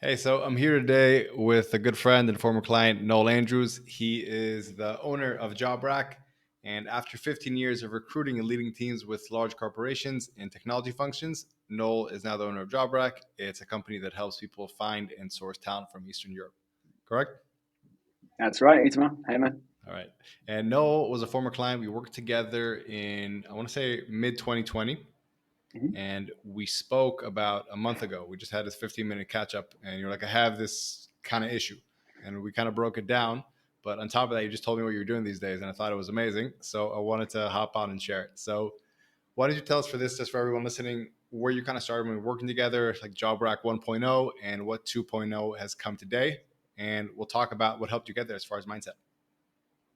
Hey, so I'm here today with a good friend and former client, Noel Andrews. He is the owner of JobRack. And after 15 years of recruiting and leading teams with large corporations and technology functions, Noel is now the owner of JobRack. It's a company that helps people find and source talent from Eastern Europe. Correct? That's right, Itamar. Hey, man. All right. And Noel was a former client. We worked together in, I want to say, mid 2020. Mhm. And we spoke about a month ago. We just had this 15-minute catch up, and you're like, I have this kind of issue. And we kind of broke it down. But on top of that, you just told me what you're doing these days, and I thought it was amazing. So I wanted to hop on and share it. So why don't you tell us for this, just for everyone listening, where you kind of started when we were working together, like JobRack 1.0, and what 2.0 has come today? And we'll talk about what helped you get there as far as mindset.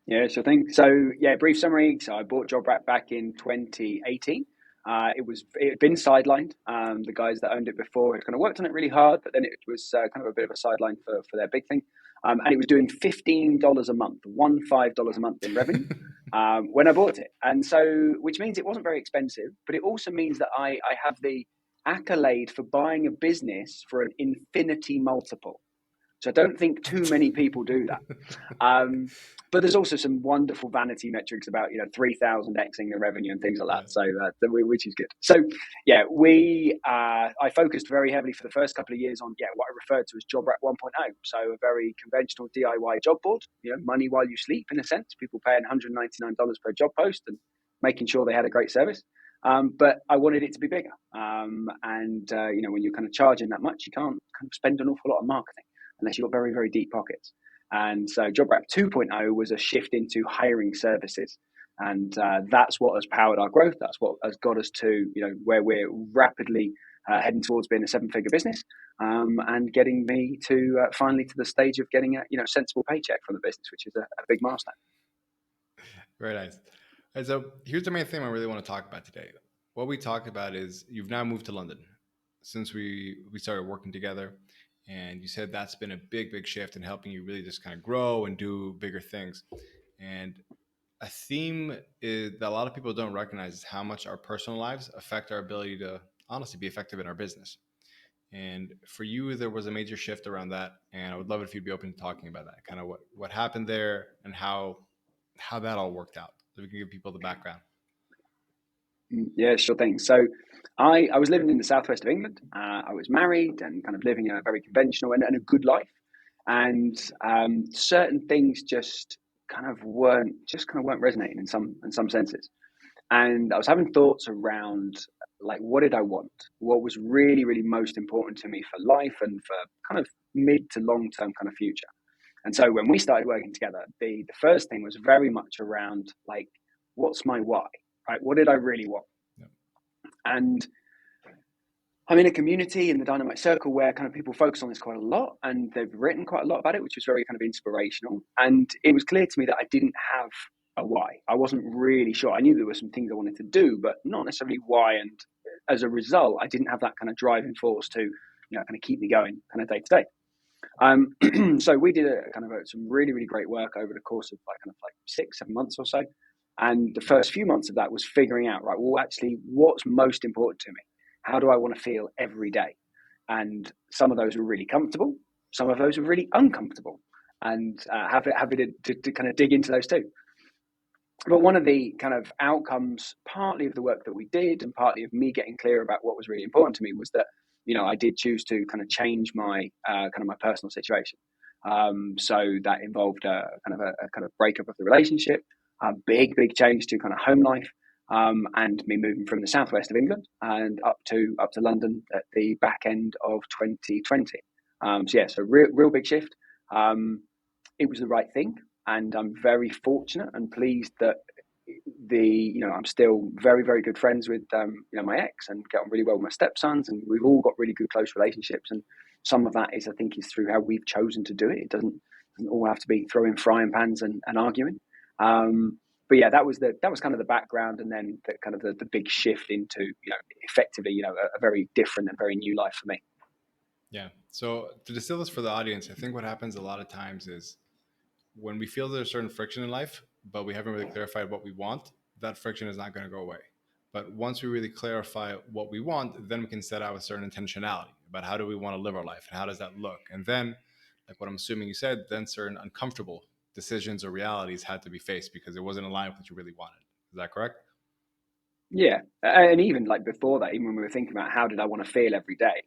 Yeah, sure thing. So, yeah, brief summary. So, I bought JobRack back in 2018. It had been sidelined. The guys that owned it before had kind of worked on it really hard, but then it was kind of a bit of a sideline for their big thing. And it was doing $15 a month, $15 a month in revenue when I bought it. And so, which means it wasn't very expensive, but it also means that I have the accolade for buying a business for an infinity multiple. So I don't think too many people do that. But there's also some wonderful vanity metrics about 3,000xing the revenue and things like Yeah. that. So which is good. So yeah, we I focused very heavily for the first couple of years on what I referred to as JobRack 1.0. So a very conventional DIY job board. Money while you sleep in a sense. People paying $199 per job post and making sure they had a great service. But I wanted it to be bigger. When you're kind of charging that much, you can't kind of spend an awful lot on marketing unless you've got very, very deep pockets. And so JobRack 2.0 was a shift into hiring services. And that's what has powered our growth. That's what has got us to where we're rapidly heading towards being a seven-figure business, and getting me to finally to the stage of getting a sensible paycheck from the business, which is a big milestone. Very nice. And so here's the main thing I really want to talk about today. What we talked about is you've now moved to London since we started working together, and you said that's been a big shift in helping you really just kind of grow and do bigger things. And a theme is that a lot of people don't recognize is how much our personal lives affect our ability to honestly be effective in our business. And for you, there was a major shift around that, and I would love it if you'd be open to talking about that, kind of what happened there and how that all worked out, so we can give people the background. Yeah, sure thing. So I was living in the southwest of England. I was married and kind of living a very conventional and a good life. And certain things just kind of weren't resonating in some senses. And I was having thoughts around, like, what did I want? What was really, really most important to me for life and for kind of mid to long term kind of future. And so when we started working together, the first thing was very much around, like, what's my why? Right? What did I really want? Yeah. And I'm in a community in the Dynamite Circle where kind of people focus on this quite a lot, and they've written quite a lot about it, which was very kind of inspirational. And it was clear to me that I didn't have a why. I wasn't really sure. I knew there were some things I wanted to do, but not necessarily why. And as a result, I didn't have that kind of driving force to, kind of keep me going kind of day to day. So we did some really, really great work over the course of like 6, 7 months or so. And the first few months of that was figuring out, right, well, actually, what's most important to me? How do I want to feel every day? And some of those were really comfortable. Some of those were really uncomfortable. And happy to kind of dig into those too. But one of the kind of outcomes, partly of the work that we did and partly of me getting clear about what was really important to me, was that, I did choose to kind of change my kind of my personal situation. So that involved a kind of breakup of the relationship, a big change to kind of home life, and me moving from the southwest of England and up to London at the back end of 2020. So real big shift. It was the right thing, and I'm very fortunate and pleased that I'm still very very good friends with my ex, and get on really well with my stepsons, and we've all got really good close relationships. And some of that is, I think, is through how we've chosen to do it. It doesn't all have to be throwing frying pans and arguing. But yeah, that was kind of the background, and then the big shift into effectively a very different and very new life for me. Yeah. So to distill this for the audience, I think what happens a lot of times is when we feel there's a certain friction in life, but we haven't really clarified what we want, that friction is not going to go away. But once we really clarify what we want, then we can set out a certain intentionality about how do we want to live our life and how does that look. And then, like what I'm assuming you said, then certain uncomfortable decisions or realities had to be faced because it wasn't aligned with what you really wanted. Is that correct? Yeah, and even like before that, even when we were thinking about how did I want to feel every day,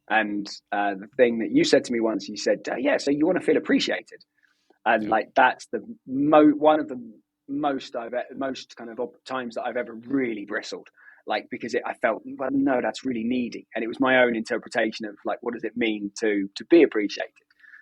and the thing that you said to me once, you said, "Yeah, so you want to feel appreciated," and Yeah. like that's the one of the most kind of times that I've ever really bristled, like because I felt, well, no, that's really needy, and it was my own interpretation of like what does it mean to be appreciated,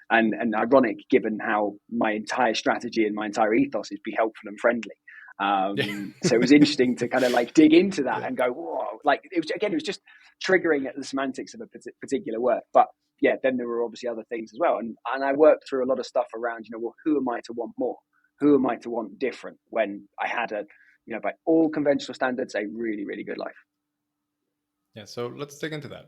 and ironic given how my entire strategy and my entire ethos is be helpful and friendly. Yeah. So it was interesting to kind of like dig into that Yeah. and go, whoa, like it was just triggering at the semantics of a particular word. But yeah, then there were obviously other things as well. And I worked through a lot of stuff around, well, who am I to want more? Who am I to want different when I had by all conventional standards, a really, really good life? Yeah. So let's dig into that.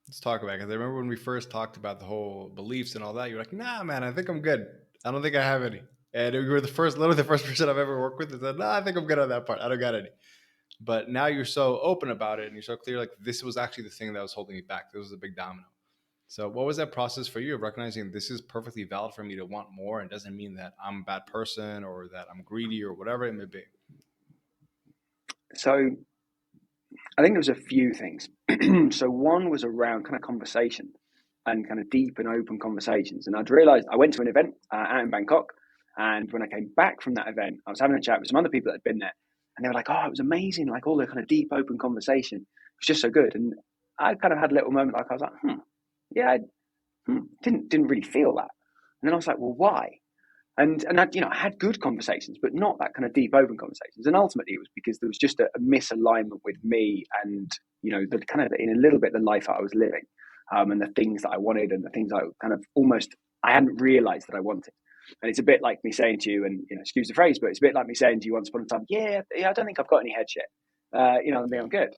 Let's talk about it. Because I remember when we first talked about the whole beliefs and all that, you were like, nah, man, I think I'm good. I don't think I have any. And you were literally the first person I've ever worked with that said, nah, I think I'm good on that part. I don't got any. But now you're so open about it and you're so clear, like this was actually the thing that was holding me back. This was a big domino. So what was that process for you of recognizing this is perfectly valid for me to want more and doesn't mean that I'm a bad person or that I'm greedy or whatever it may be? So I think there was a few things. So one was around kind of conversation and kind of deep and open conversations. And I'd realized I went to an event out in Bangkok. And when I came back from that event, I was having a chat with some other people that had been there. And they were like, oh, it was amazing. Like all the kind of deep, open conversation. It was just so good. And I kind of had a little moment like I was like, yeah, didn't really feel that. And then I was like, well, why? And I, I had good conversations, but not that kind of deep, open conversations. And ultimately, it was because there was just a misalignment with me and the kind of in a little bit the life that I was living, and the things that I wanted and the things I kind of almost I hadn't realized that I wanted. And it's a bit like me saying to you, and excuse the phrase, but it's a bit like me saying to you once upon a time, yeah, I don't think I've got any head shit. I think Yeah. I'm good.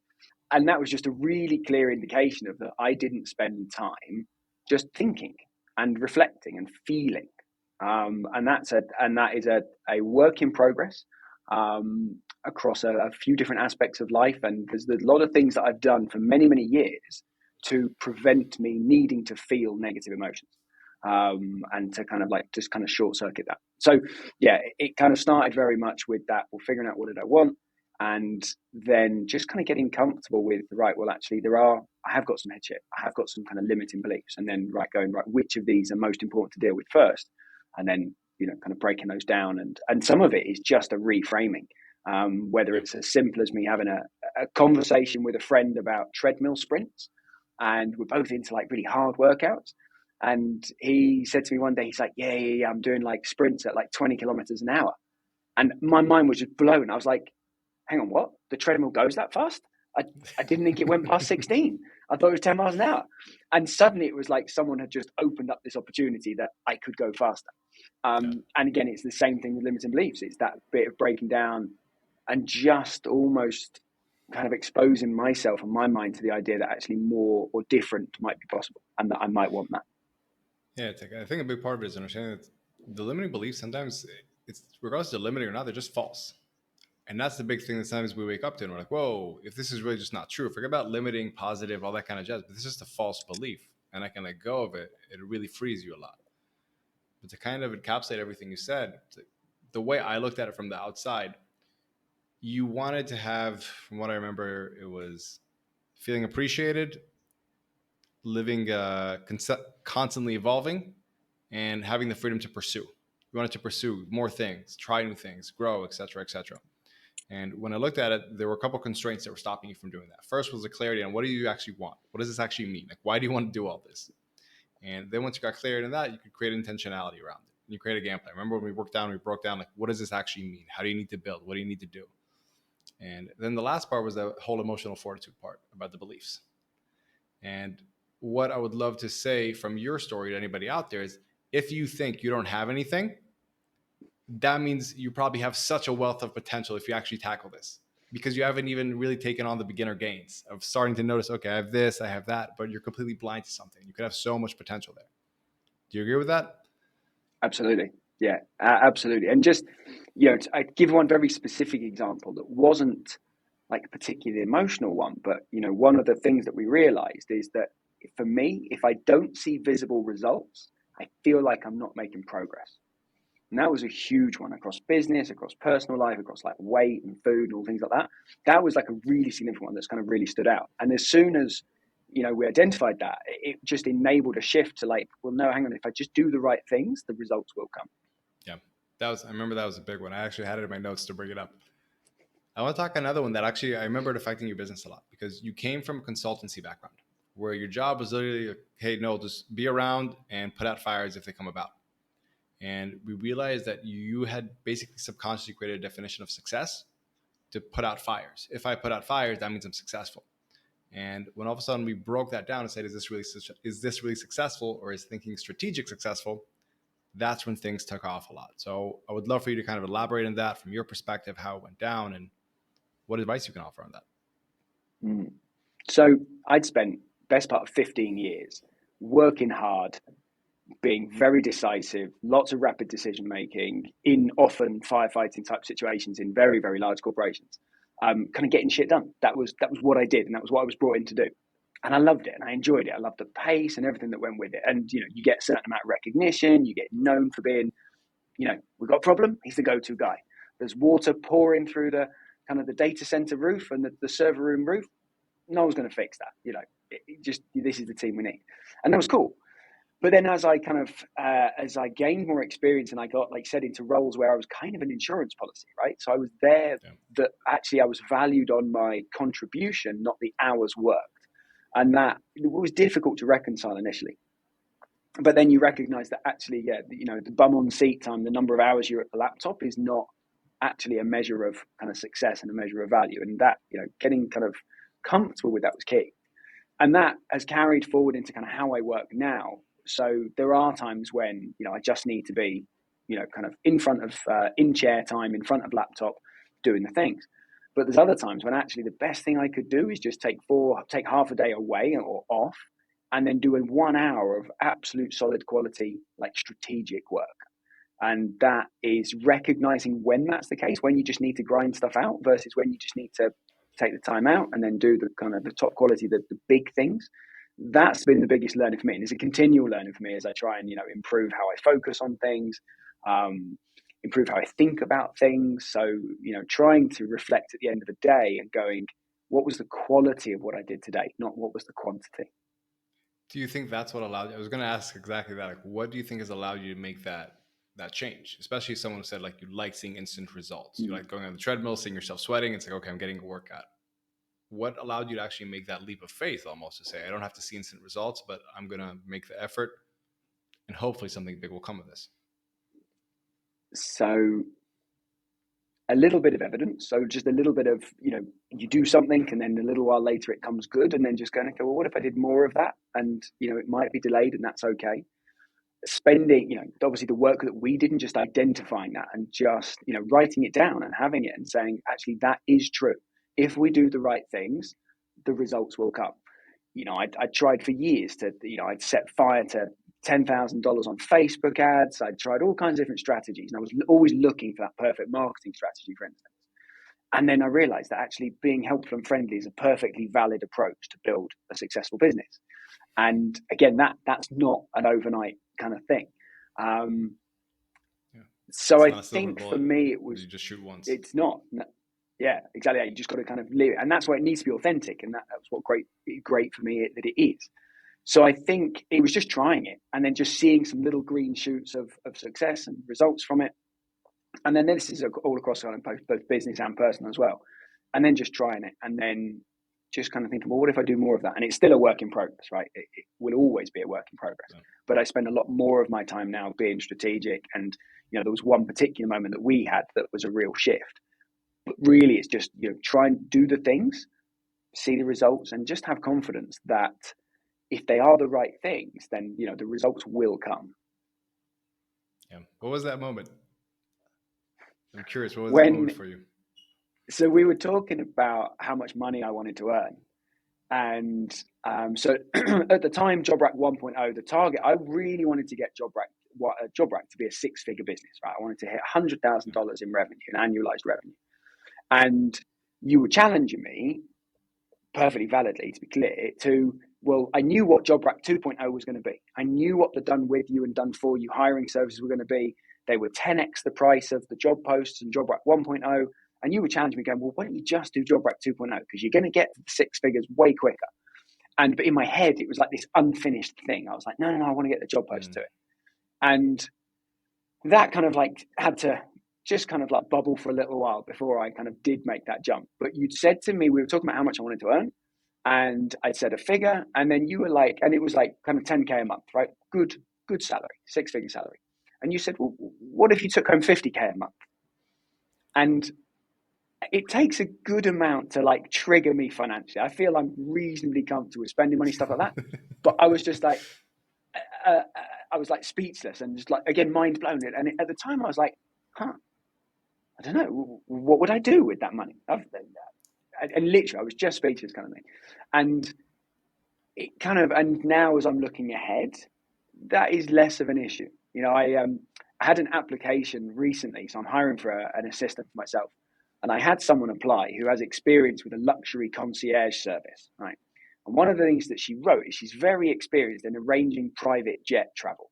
And that was just a really clear indication of that I didn't spend time just thinking and reflecting and feeling, and that is a work in progress, across a few different aspects of life. And there's a lot of things that I've done for many years to prevent me needing to feel negative emotions, and to kind of like just kind of short circuit that. So yeah, it kind of started very much with that. Well, figuring out what did I want, and then just kind of getting comfortable with right. Well, actually, I have got some head shit. I have got some kind of limiting beliefs, and then going right. Which of these are most important to deal with first? And then kind of breaking those down, and some of it is just a reframing, whether Yeah. it's as simple as me having a conversation with a friend about treadmill sprints, and we're both into like really hard workouts, and he said to me one day, he's like, yeah, I'm doing like sprints at like 20 kilometers an hour, and my mind was just blown. I was like, hang on, what? The treadmill goes that fast? I didn't think it went past 16. I thought it was 10 miles an hour. And suddenly it was like someone had just opened up this opportunity that I could go faster. Yeah. And again, it's the same thing with limiting beliefs. It's that bit of breaking down and just almost kind of exposing myself and my mind to the idea that actually more or different might be possible and that I might want that. Yeah. I think a big part of it is understanding that the limiting beliefs sometimes it's regardless of limiting or not, they're just false. And that's the big thing that sometimes we wake up to and we're like, whoa, if this is really just not true, forget about limiting, positive, all that kind of jazz. But this is just a false belief. And I can let go of it. It really frees you a lot. But to kind of encapsulate everything you said, the way I looked at it from the outside, you wanted to have, from what I remember, it was feeling appreciated, living constantly evolving, and having the freedom to pursue. You wanted to pursue more things, try new things, grow, etc., etc. And when I looked at it, there were a couple of constraints that were stopping you from doing that. First was the clarity on what do you actually want? What does this actually mean? Like, why do you want to do all this? And then once you got clarity in that, you could create intentionality around it. And you create a game plan. Remember when we broke down, like, what does this actually mean? How do you need to build? What do you need to do? And then the last part was the whole emotional fortitude part about the beliefs. And what I would love to say from your story to anybody out there is if you think you don't have anything, that means you probably have such a wealth of potential if you actually tackle this because you haven't even really taken on the beginner gains of starting to notice, okay, I have this, I have that, but you're completely blind to something. You could have so much potential there. Do you agree with that? Absolutely. Yeah, absolutely. And just, I give one very specific example that wasn't like a particularly emotional one, but one of the things that we realized is that for me, if I don't see visible results, I feel like I'm not making progress. And that was a huge one across business, across personal life, across like weight and food and all things like that. That was like a really significant one that's kind of really stood out. And as soon as we identified that, it just enabled a shift to like, well, no, hang on, if I just do the right things, the results will come. Yeah, I remember that was a big one. I actually had it in my notes to bring it up. I want to talk another one that actually I remember it affecting your business a lot, because you came from a consultancy background where your job was literally, hey, no, just be around and put out fires if they come about. And we realized that you had basically subconsciously created a definition of success to put out fires. If I put out fires, that means I'm successful. And when all of a sudden we broke that down and said, is this really successful, or is thinking strategic successful? That's when things took off a lot. So I would love for you to kind of elaborate on that from your perspective, how it went down, and what advice you can offer on that. Mm. So I'd spent best part of 15 years working hard, being very decisive, lots of rapid decision making in often firefighting type situations in very, very large corporations, kind of getting shit done. That was what I did, and that was what I was brought in to do. And I loved it, and I enjoyed it. I loved the pace and everything that went with it. And you get a certain amount of recognition. You get known for being, we've got a problem. He's the go-to guy. There's water pouring through the kind of the data center roof and the server room roof. No one's going to fix that. This is the team we need, and that was cool. But then as I as I gained more experience and I got, like said, into roles where I was kind of an insurance policy, right? So I was there that actually I was valued on my contribution, not the hours worked. And that it was difficult to reconcile initially. But then you recognize that actually, the bum on seat time, the number of hours you're at the laptop is not actually a measure of kind of success and a measure of value. And that, getting kind of comfortable with that was key. And that has carried forward into kind of how I work now. So there are times when, I just need to be, kind of in front of, in chair time, in front of laptop, doing the things. But there's other times when actually the best thing I could do is just take half a day away or off, and then doing 1 hour of absolute solid quality, like strategic work. And that is recognizing when that's the case, when you just need to grind stuff out versus when you just need to take the time out and then do the kind of the top quality, the big things. That's been the biggest learning for me. And it's a continual learning for me as I try and, improve how I focus on things, improve how I think about things. So, trying to reflect at the end of the day and going, what was the quality of what I did today, not what was the quantity. Do you think that's what allowed you? I was going to ask exactly that. Like, what do you think has allowed you to make that change? Especially someone who said, like, you like seeing instant results. You like going on the treadmill, seeing yourself sweating. It's like, okay, I'm getting a workout. What allowed you to actually make that leap of faith, almost to say, I don't have to see instant results, but I'm going to make the effort, and hopefully something big will come of this? So a little bit of evidence. So just a little bit of, you do something and then a little while later it comes good, and then just going, okay, well, what if I did more of that? And, it might be delayed, and that's okay. Spending, obviously the work that we did, and just identifying that and just, writing it down and having it and saying, actually, that is true. If we do the right things, the results will come. I tried for years to, I'd set fire to $10,000 on Facebook ads. I tried all kinds of different strategies, and I was always looking for that perfect marketing strategy, for instance. And then I realized that actually being helpful and friendly is a perfectly valid approach to build a successful business. And again, that's not an overnight kind of thing. Yeah. So It's I not a silver think for bullet. me, You just shoot once. it's not. Yeah, exactly. You just got to kind of live it. And that's why it needs to be authentic. And that's what great for me that it is. So I think it was just trying it and then just seeing some little green shoots of success and results from it. And then this is all across kind of both business and personal as well. And then just trying it and then just kind of thinking, well, what if I do more of that? And it's still a work in progress, right? It will always be a work in progress. Yeah. But I spend a lot more of my time now being strategic. And, there was one particular moment that we had that was a real shift. But really, it's just, try and do the things, see the results, and just have confidence that if they are the right things, then, the results will come. Yeah. What was that moment? I'm curious. What was that moment for you? So we were talking about how much money I wanted to earn. And so at the time, JobRack 1.0, the target, I really wanted to get JobRack to be a 6-figure business, right? I wanted to hit $100,000 in revenue, an annualized revenue. And you were challenging me perfectly validly, to be clear, to, well, I knew what Job Rack 2.0 was going to be. I knew what the done with you and done for you hiring services were going to be. They were 10x the price of the job posts and Job Rack 1.0. And you were challenging me going, well, why don't you just do Job Rack 2.0? Because you're going to get to the six figures way quicker. But in my head, it was like this unfinished thing. I was like, no, I want to get the job post to it. And that kind of like had to just kind of like bubble for a little while before I kind of did make that jump. But you'd said to me, we were talking about how much I wanted to earn, and I'd said a figure, and then you were like, and it was like kind of 10K a month, right? Good salary, six-figure salary. And you said, well, what if you took home 50K a month? And it takes a good amount to like trigger me financially. I feel I'm reasonably comfortable with spending money, stuff like that. But I was just like, I was like speechless and just like, again, mind blown. And at the time I was like, I don't know, what would I do with that money? And literally I was just speechless kind of thing. And it kind of, and now as I'm looking ahead, that is less of an issue. You know, I had an application recently, so I'm hiring for an assistant for myself. And I had someone apply who has experience with a luxury concierge service, right? And one of the things that she wrote is she's very experienced in arranging private jet travel.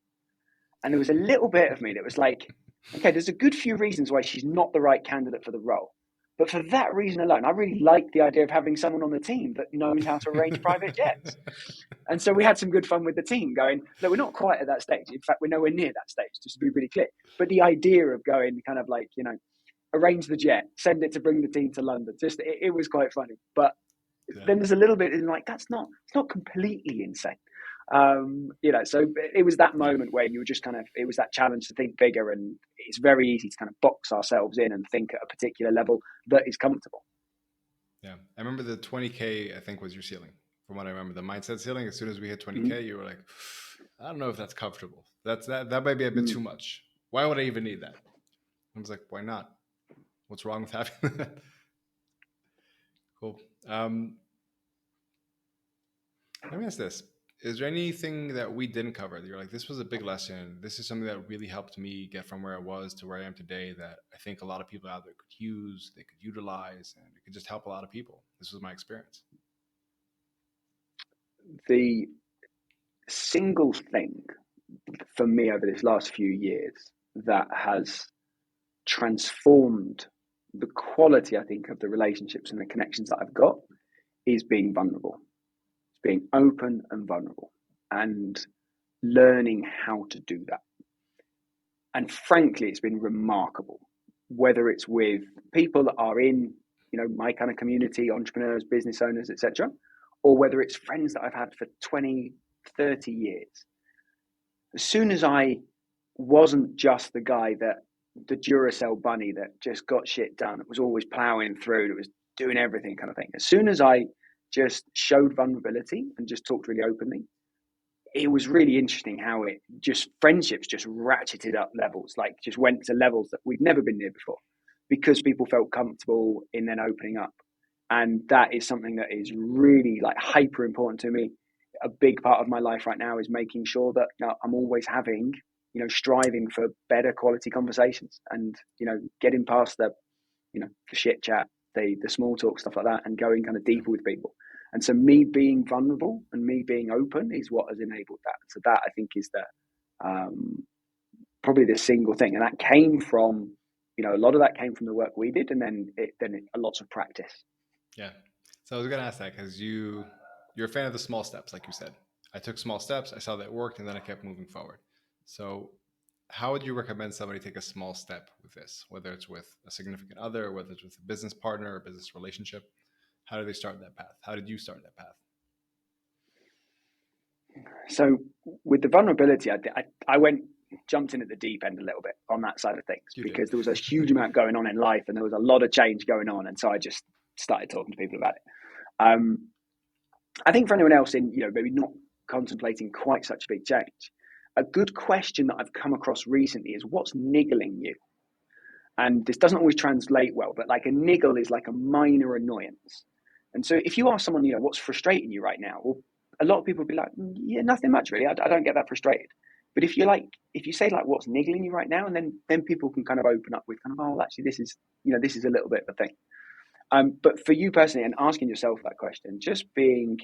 And there was a little bit of me that was like, okay, there's a good few reasons why she's not the right candidate for the role. But for that reason alone, I really like the idea of having someone on the team that knows how to arrange private jets. And so we had some good fun with the team going, look, we're not quite at that stage. In fact, we're nowhere near that stage, just to be really clear. But the idea of going kind of like, you know, arrange the jet, send it to bring the team to London, just it was quite funny. But then there's a little bit in like, it's not completely insane. You know, so it was that moment where you were just kind of, it was that challenge to think bigger, and it's very easy to kind of box ourselves in and think at a particular level that is comfortable. Yeah. I remember the 20K, I think, was your ceiling. From what I remember, the mindset ceiling, as soon as we hit 20K, you were like, I don't know if that's comfortable. That might be a bit too much. Why would I even need that? I was like, why not? What's wrong with having that? Cool. Let me ask this. Is there anything that we didn't cover that you're like, this was a big lesson? This is something that really helped me get from where I was to where I am today that I think a lot of people out there could use, they could utilize, and it could just help a lot of people. This was my experience. The single thing for me over this last few years that has transformed the quality, I think, of the relationships and the connections that I've got is being vulnerable. It's being open and vulnerable and learning how to do that. And frankly, it's been remarkable, whether it's with people that are in, you know, my kind of community, entrepreneurs, business owners, etc., or whether it's friends that I've had for 20, 30 years. As soon as I wasn't just the guy that the Duracell bunny that just got shit done, it was always plowing through, it was doing everything kind of thing. As soon as I just showed vulnerability and just talked really openly, it was really interesting how it just, friendships just ratcheted up levels, like just went to levels that we've never been near before because people felt comfortable in then opening up. And that is something that is really like hyper important to me. A big part of my life right now is making sure that, you know, I'm always having, you know, striving for better quality conversations and, you know, getting past the, you know, the shit chat, the small talk, stuff like that, and going kind of deeper with people. And so me being vulnerable and me being open is what has enabled that. So that I think is the probably the single thing, and that came from, you know, a lot of that came from the work we did, and then lots of practice. Yeah. So I was gonna ask that because you're a fan of the small steps, like you said. I took small steps, I saw that it worked, and then I kept moving forward. So how would you recommend somebody take a small step with this, whether it's with a significant other, whether it's with a business partner or a business relationship? How do they start that path? How did you start that path? So with the vulnerability, I jumped in at the deep end a little bit on that side of things You did. because there was a huge amount going on in life and there was a lot of change going on. And so I just started talking to people about it. I think for anyone else in, you know, maybe not contemplating quite such a big change, a good question that I've come across recently is what's niggling you? And this doesn't always translate well, but like a niggle is like a minor annoyance. And so if you ask someone, you know, what's frustrating you right now? Well, a lot of people would be like, yeah, nothing much really. I don't get that frustrated. But if you say like, what's niggling you right now? And then people can kind of open up with kind of, oh, actually this is, you know, this is a little bit of a thing. But for you personally, and asking yourself that question, just being,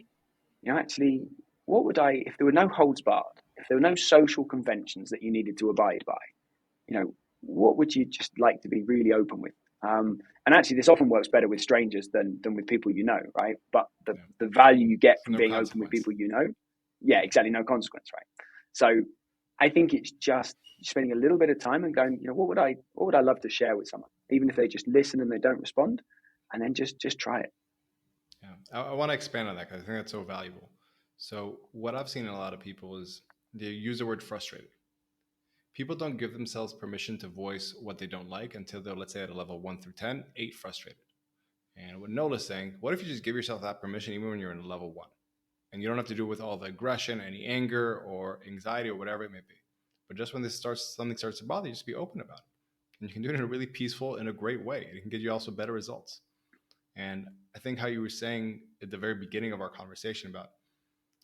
actually, what would I, if there were no holds barred, if there were no social conventions that you needed to abide by, what would you just like to be really open with? And actually, this often works better with strangers than with people right? But Yeah. the value you get from No being open with consequence. people yeah, exactly, no consequence, right? So I think it's just spending a little bit of time and going, what would I love to share with someone, even if they just listen and they don't respond, and then just try it. Yeah, I want to expand on that because I think that's so valuable. So what I've seen in a lot of people is they use the word frustrated. People don't give themselves permission to voice what they don't like until they're, let's say, at a level 1 through 10, 8 frustrated. And what Noel is saying, what if you just give yourself that permission even when you're in a level 1? And you don't have to do it with all the aggression, any anger or anxiety or whatever it may be. But just when something starts to bother you, just be open about it. And you can do it in a really peaceful, in a great way. It can get you also better results. And I think how you were saying at the very beginning of our conversation about,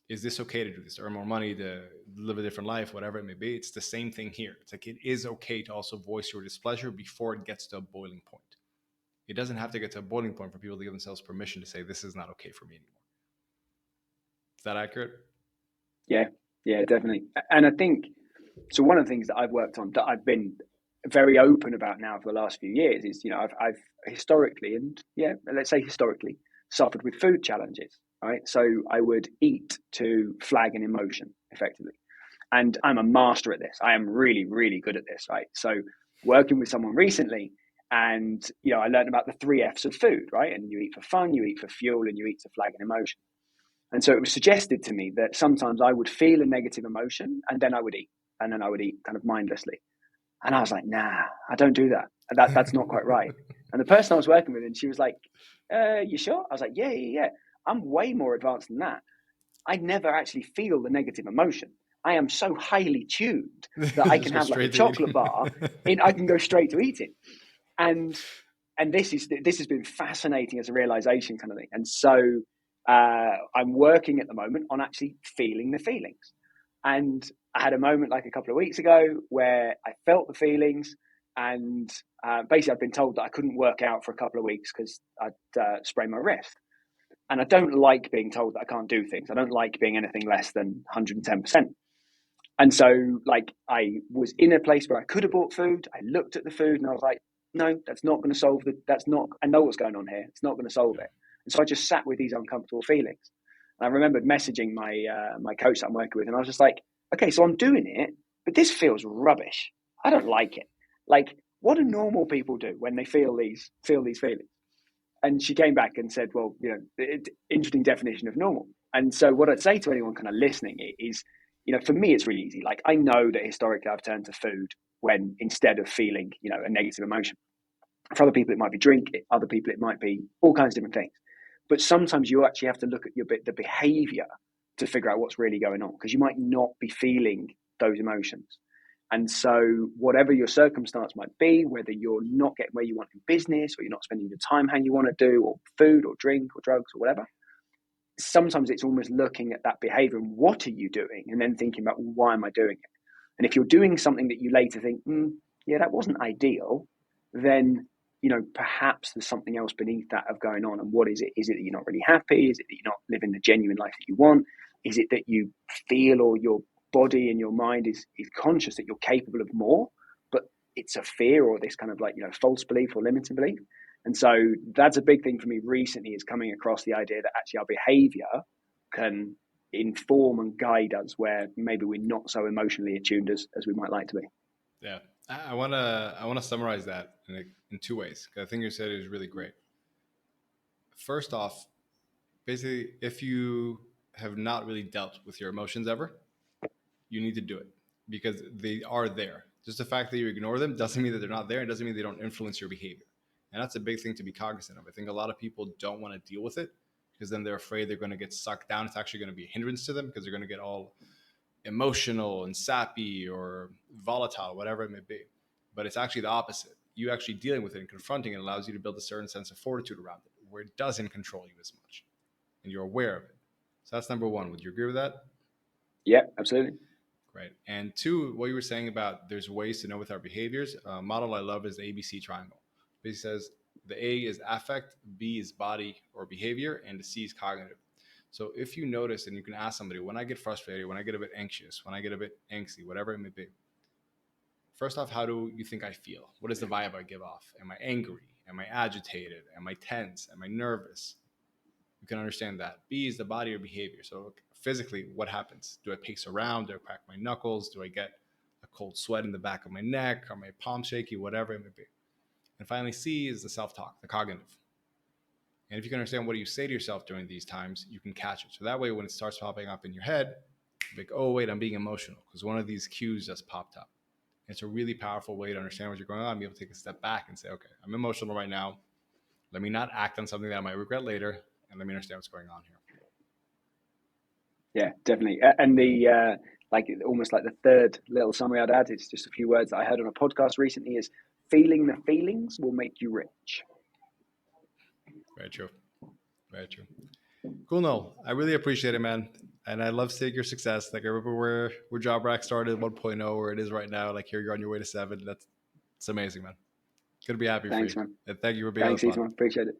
is this okay to do this, to earn more money, to live a different life, whatever it may be, it's the same thing here. It's like it is okay to also voice your displeasure before it gets to a boiling point. It doesn't have to get to a boiling point for people to give themselves permission to say, this is not okay for me anymore. Is that accurate? Yeah, yeah, definitely. And I think so. One of the things that I've worked on that I've been very open about now for the last few years is, I've historically, and yeah, let's say historically, suffered with food challenges. Right, so I would eat to flag an emotion effectively, and I'm a master at this. I am really, really good at this. Right, so working with someone recently, and I learned about the 3 F's of food. Right, and you eat for fun, you eat for fuel, and you eat to flag an emotion. And so it was suggested to me that sometimes I would feel a negative emotion and then I would eat, and then I would eat kind of mindlessly. And I was like, nah, I don't do that. That's not quite right. And the person I was working with, and she was like, you sure? I was like, yeah, yeah, yeah. I'm way more advanced than that. I never actually feel the negative emotion. I am so highly tuned that I Just can go have like a straight to chocolate eating. bar and I can go straight to eating. And this has been fascinating as a realization kind of thing. And so I'm working at the moment on actually feeling the feelings. And I had a moment like a couple of weeks ago where I felt the feelings, and basically I'd been told that I couldn't work out for a couple of weeks because I'd sprained my wrist. And I don't like being told that I can't do things. I don't like being anything less than 110%. And so, like, I was in a place where I could have bought food. I looked at the food and I was like, no, that's not going to solve that's not, I know what's going on here. It's not going to solve Yeah. it. And so I just sat with these uncomfortable feelings. And I remembered messaging my coach that I'm working with, and I was just like, okay, so I'm doing it, but this feels rubbish. I don't like it. Like, what do normal people do when they feel these feelings? And she came back and said, well, interesting definition of normal. And so what I'd say to anyone kind of listening is, for me, it's really easy. Like, I know that historically I've turned to food when instead of feeling, a negative emotion. For other people, it might be drink. Other people, it might be all kinds of different things. But sometimes you actually have to look at the behavior to figure out what's really going on, because you might not be feeling those emotions. And so, whatever your circumstance might be, whether you're not getting where you want in business, or you're not spending the time how you want to do, or food, or drink, or drugs, or whatever, sometimes it's almost looking at that behavior and what are you doing, and then thinking about, why am I doing it? And if you're doing something that you later think, yeah, that wasn't ideal, then perhaps there's something else beneath that of going on. And what is it? Is it that you're not really happy? Is it that you're not living the genuine life that you want? Is it that you feel, or your body and your mind is conscious that you're capable of more, but it's a fear, or this kind of like false belief or limiting belief? And so that's a big thing for me recently, is coming across the idea that actually our behavior can inform and guide us where maybe we're not so emotionally attuned as we might like to be. Yeah. I wanna summarize that in 2 ways, because I think you said it was really great. First off, basically, if you have not really dealt with your emotions ever, you need to do it because they are there. Just the fact that you ignore them doesn't mean that they're not there. It doesn't mean they don't influence your behavior. And that's a big thing to be cognizant of. I think a lot of people don't want to deal with it because then they're afraid they're going to get sucked down. It's actually going to be a hindrance to them because they're going to get all emotional and sappy or volatile, whatever it may be. But it's actually the opposite. You actually dealing with it and confronting it allows you to build a certain sense of fortitude around it, where it doesn't control you as much and you're aware of it. So that's number one. Would you agree with that? Yeah, absolutely. Great. And two, what you were saying about there's ways to know with our behaviors. A model I love is the ABC triangle. It says The A is affect, B is body or behavior, and the C is cognitive. So if you notice, and you can ask somebody, when I get frustrated, when I get a bit anxious, when I get a bit angsty, whatever it may be, first off, how do you think I feel? What is the vibe I give off? Am I angry? Am I agitated? Am I tense? Am I nervous? You can understand that. B is the body or behavior. So physically, what happens? Do I pace around? Do I crack my knuckles? Do I get a cold sweat in the back of my neck? Are my palms shaky? Whatever it may be. And finally, C is the self-talk, the cognitive. And if you can understand what do you say to yourself during these times, you can catch it. So that way, when it starts popping up in your head, you're like, oh, wait, I'm being emotional because one of these cues just popped up. It's a really powerful way to understand what's going on, be able to take a step back and say, okay, I'm emotional right now. Let me not act on something that I might regret later, and let me understand what's going on here. Yeah, definitely. And the like almost like the third little summary I'd add, it's just a few words that I heard on a podcast recently, is feeling the feelings will make you rich. Very true. Very true. Cool, Noel. I really appreciate it, man. And I love seeing your success. Like I remember where Job Rack started 1.0, where it is right now. Like here you're on your way to 7. It's amazing, man. Good to be happy for Thanks, you. man. And thank you for being on Thanks, the pod. Itamar. Appreciate it.